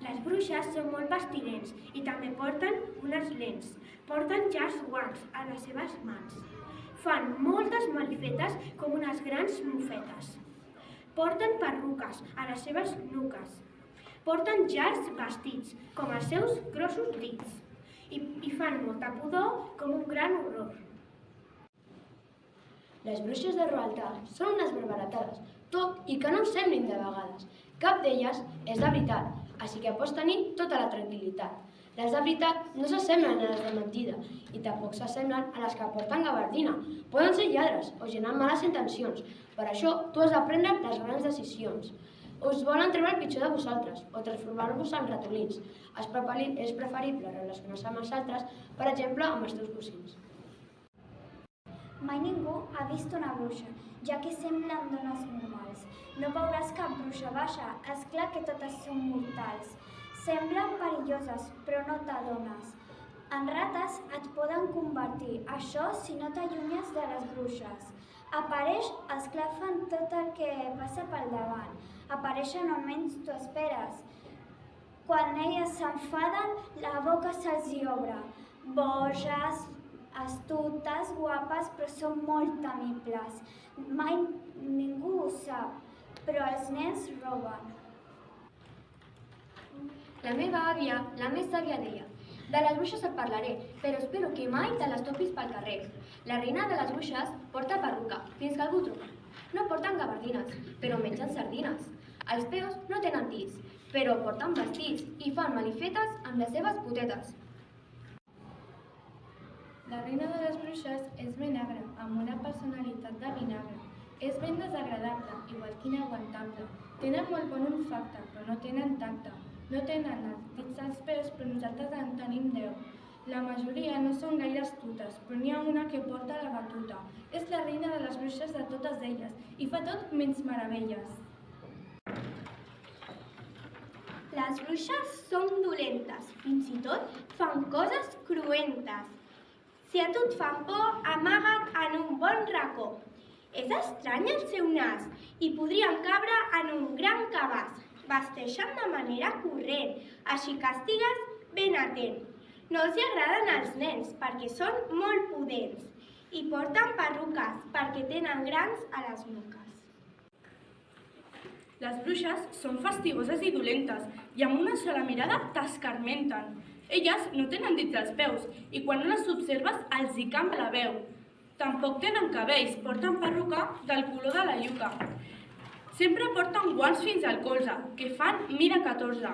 Les bruixes són molt pestilents i també porten unes lents. Porten llargs guants a les seves mans. Fan moltes malifetes com unes grans mofetes. Porten perruques a les seves nuques. Porten llargs vestits com els seus grossos dits. I fan molta pudor com un gran horror. Les bruixes de Roald Dahl són unes barbaratades, tot i que no ho semblin de vegades. Cap d'elles és de veritat, així que pots tenir tota la tranquil·litat. Les de veritat no s'assemblen a les de mentida i tampoc s'assemblen a les que porten gabardina. Poden ser lladres o gent amb males intencions. Per això tu has de prendre les grans decisions. Us volen treure el pitjor de vosaltres o transformar-vos en ratolins. És preferible relacionar-se amb els altres, per exemple, amb els teus cosins. Mai ningú ha vist una bruixa, ja que semblen dones normals. No veuràs cap bruixa baixa, és clar que totes són mortals. Semblen perilloses, però no t'adones. En rates et poden convertir, això si no t'allunyes de les bruixes. Apareix, esclafen tot el que passa pel davant. Apareixen on menys t'ho esperes. Quan elles s'enfaden, la boca se'ls hi obre. Boges, astutes, guapes, però són molt temibles. Mai ningú ho sap, però els nens roben. La meva àvia, la més sàvia, deia: de les bruixes et parlaré, però espero que mai te les topis pel carrer. La reina de les bruixes porta perruca, fins que algú truca. No porten gabardines, però mengen sardines. Els peus no tenen dits, però porten vestits i fan malifetes amb les seves potetes. La reina de les bruixes és ben agra, amb una personalitat de vinagre. És ben desagradable, igual que inaguantable. Tenen molt bon olfacte, però no tenen tacte. No tenen els dits als peus, però nosaltres en tenim 10. La majoria no són gaire astutes, però n'hi ha una que porta la batuta. És la reina de les bruixes de totes elles i fa tot menys meravelles. Les bruixes són dolentes, fins i tot fan coses cruentes. Si a tu et fan por, amaga't en un bon racó. És estrany el seu nas i podrien cabre en un gran cabàs. Vesteixen de manera corrent, així que estigues ben atent. No els agraden els nens perquè són molt pudents i porten perruques perquè tenen grans a les nuques. Les bruixes són fastigoses i dolentes i amb una sola mirada t'escarmenten. Elles no tenen dits als peus i quan no les observes els hi canvia la veu. Tampoc tenen cabells, porten perruca del color de la iuca. Sempre porten guants fins al colze, que fan mida 14.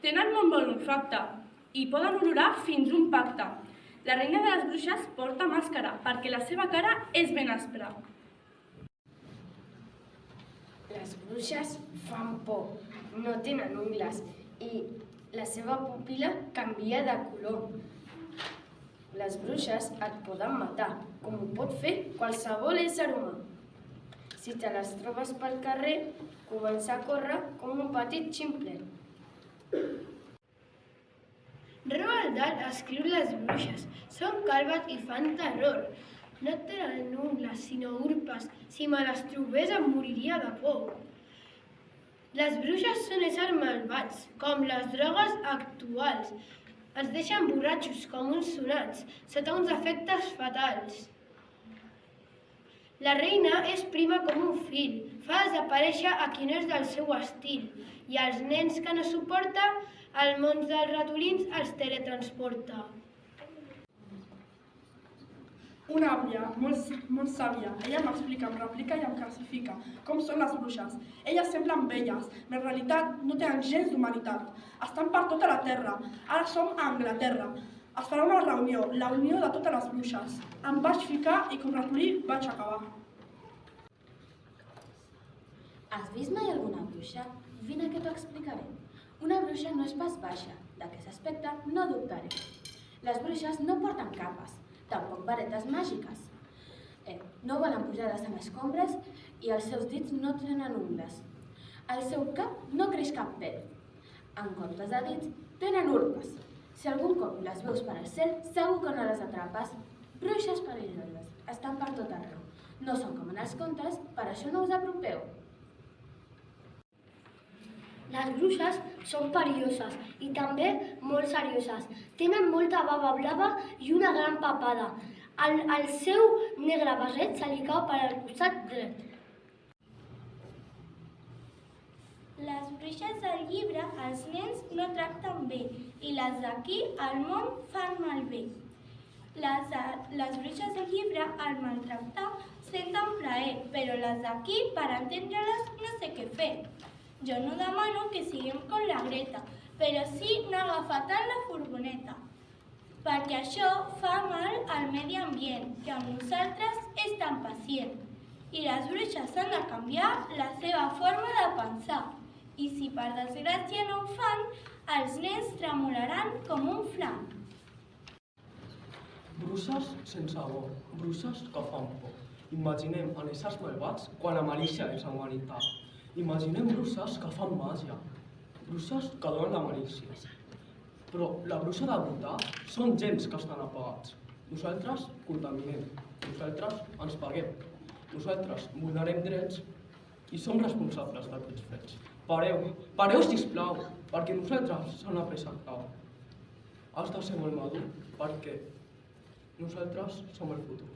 Tenen molt bon olfacte i poden olorar fins un pacte. La reina de les bruixes porta màscara perquè la seva cara és ben aspra. Les bruixes fan por, no tenen ungles i la seva pupil·la canvia de color. Les bruixes et poden matar, com ho pot fer qualsevol ésser humà. Si te les trobes pel carrer, comença a córrer com un petit ximpler. Roald Dahl escriu les bruixes. Són calbes i fan terror. No tenen ungles, sinó urpes. Si me les trobés em moriria de por. Les bruixes són éssers malvats, com les drogues actuals. Ens deixen borratxos com uns sonats, sota uns efectes fatals. La reina és prima com un fill, fa desaparèixer a qui no és del seu estil, i als nens que no suporta, el món dels ratolins els teletransporta. Una àvia molt sàvia, ella m'explica, em replica i em classifica com són les bruixes. Elles semblen velles, però en realitat no tenen gens d'humanitat. Estan per tota la terra, ara som a Anglaterra. Es farà una reunió, la unió de totes les bruixes. Em vaig ficar i com ratolí vaig acabar. Has vist mai alguna bruixa? Vine que t'ho explicaré. Una bruixa no és pas baixa, d'aquest aspecte no dubtaré. Les bruixes no porten capes, tampoc varetes màgiques. No volen pujades en escombres i els seus dits no tenen ungles. Al seu cap no creix cap pèl. En comptes de dits, tenen urpes. Si algun cop les veus per al cel, segur que no les atrapes. Bruixes perilloses, estan per tot arreu. No són com en els contes, per això no us apropeu. Les bruixes són perilloses i també molt serioses. Tenen molta bava blava i una gran papada. El seu negre barret se li cau per al costat dret. Les bruixes del llibre els nens no tracten bé i les d'aquí al món fan malbé. Les bruixes del llibre al maltractar senten plaer, però les d'aquí per entendre-les no sé què fer. Jo no demano que siguem com la Greta, però sí no agafar tant la furgoneta, perquè això fa mal al medi ambient, que amb nosaltres és tan pacient. I les bruixes han de canviar la seva forma de pensar. I si per desgràcia no ho fan, els nens tremolaran com un flam. Bruixes sense amor, bruixes que fan por. Imaginem en éssers malvats quan la malícia és la humanitat. Imaginem bruixes que fan màgia, bruixes que donen la malícia. Però la bruixa de veritat són gens que estan apagats. Nosaltres contaminem, nosaltres ens paguem, nosaltres vulnerem drets i som responsables d'aquests fets. Pareu, sisplau, perquè nosaltres s'han après el clau. Has de ser molt madur perquè nosaltres som el futur.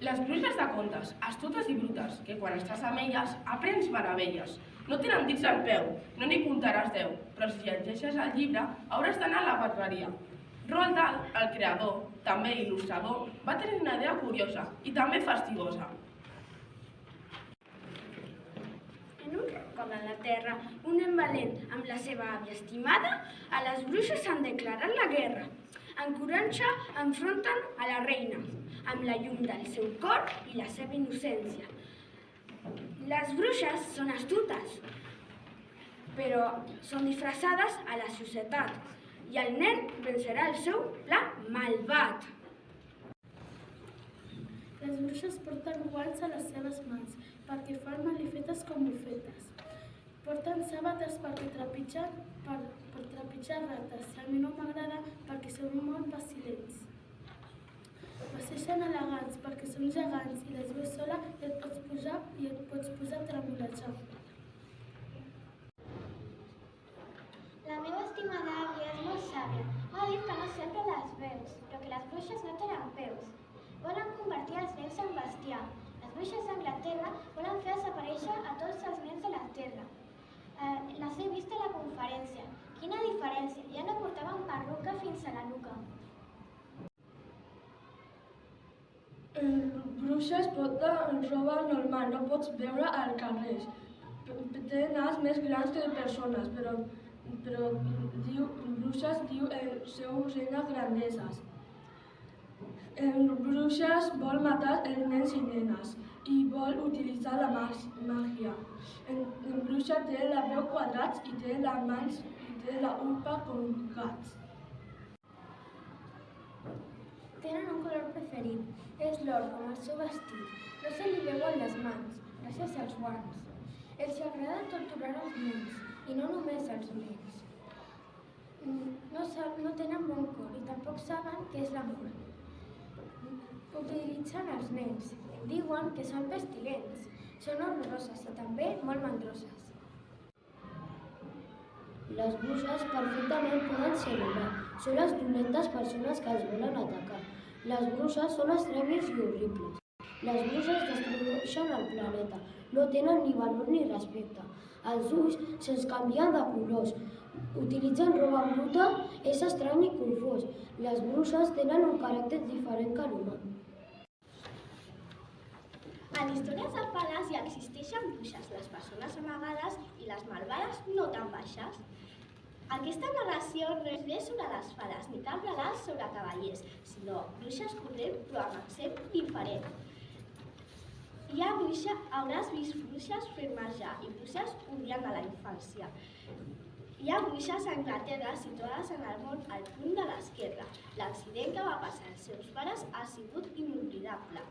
Les bruixes de contes, astutes i brutes, que quan estàs amb elles aprens meravelles. No tenen dits al peu, no n'hi comptaràs 10, però si llegeixes el llibre hauràs d'anar a la barberia. Roald Dahl, el creador, també il·lustrador, va tenir una idea curiosa i també fastigosa. En un racó de la terra, un nen valent amb la seva àvia estimada, a les bruixes s'han declarat la guerra. En coratge enfronten a la reina, amb la llum del seu cor i la seva innocència. Les bruixes són astutes, però són disfressades a la societat, i el nen vencerà el seu pla malvat. Les bruixes porten guants a les seves mans perquè fan malifetes com bufetes. Porten sàbates perquè trepitgen rates. A mi no m'agrada perquè són molt vacilents. Passegen elegants perquè són gegants i les veus sola i et pots posar a tremolejar. La meva estimada àvia és molt sàvia. Ha dit que no sempre les veus, però que les bruixes no tenen peus. Volen convertir els nens en bestiar. Les bruixes d'Anglaterra volen fer desaparèixer a tots els nens de la terra. Les he vist a la conferència. Quina diferència! Ja no portaven perruca fins a la nuca. Bruixes porten roba normal, no pots veure al carrer. Tenen nas més grans que persones, però bruixes diu el seu reina grandeses. Bruixes vol matar els nens i nenes i vol utilitzar la màgia. En bruixa té la veu quadrats i té les mans i té la urpa com gats. Tenen un color preferit, és l'or com el seu vestit. No se li veuen les mans, gràcies als guants. Els agrada torturar els nens, i no només als nens. No tenen bon cor i tampoc saben què és l'amor. Utilitzen els nens, diuen que són pestilents, són horroroses i també molt mandroses. Les bruixes perfectament poden ser bones, són les dolentes persones que els volen atacar. Les bruixes són extremes i horribles. Les bruixes destrueixen el planeta, no tenen ni valor ni respecte. Els ulls se'ls canvien de colors, utilitzen roba bruta, és estrany i confós. Les bruixes tenen un caràcter diferent que l'humà. En històries de fades hi existeixen bruixes, les persones amagades i les malvades no tan baixes. Aquesta narració no és bé sobre les fades ni cap relat sobre cavallers, sinó bruixes corrent però amb accent diferent. Hauràs vist bruixes fent marjar i bruixes odiant a la infància. Hi ha bruixes a Anglaterra situades en el món al punt de l'esquerra. L'accident que va passar als seus pares ha sigut inoblidable.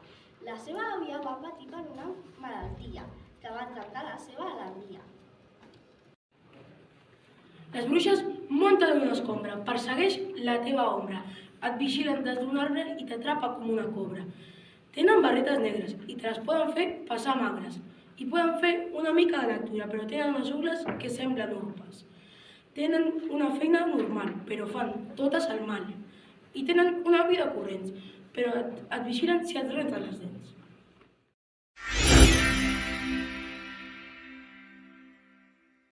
La seva àvia va patir per una malaltia que va trencar la seva alegria. Les bruixes munten una escombra, persegueix la teva ombra, et vigilen des d'un arbre i t'atrapa com una cobra. Tenen barretes negres i te les poden fer passar magres i poden fer una mica de lectura, però tenen unes ungles que semblen urpes. Tenen una feina normal, però fan totes el mal. I tenen una vida corrents, però et vigilen si et renten les dents.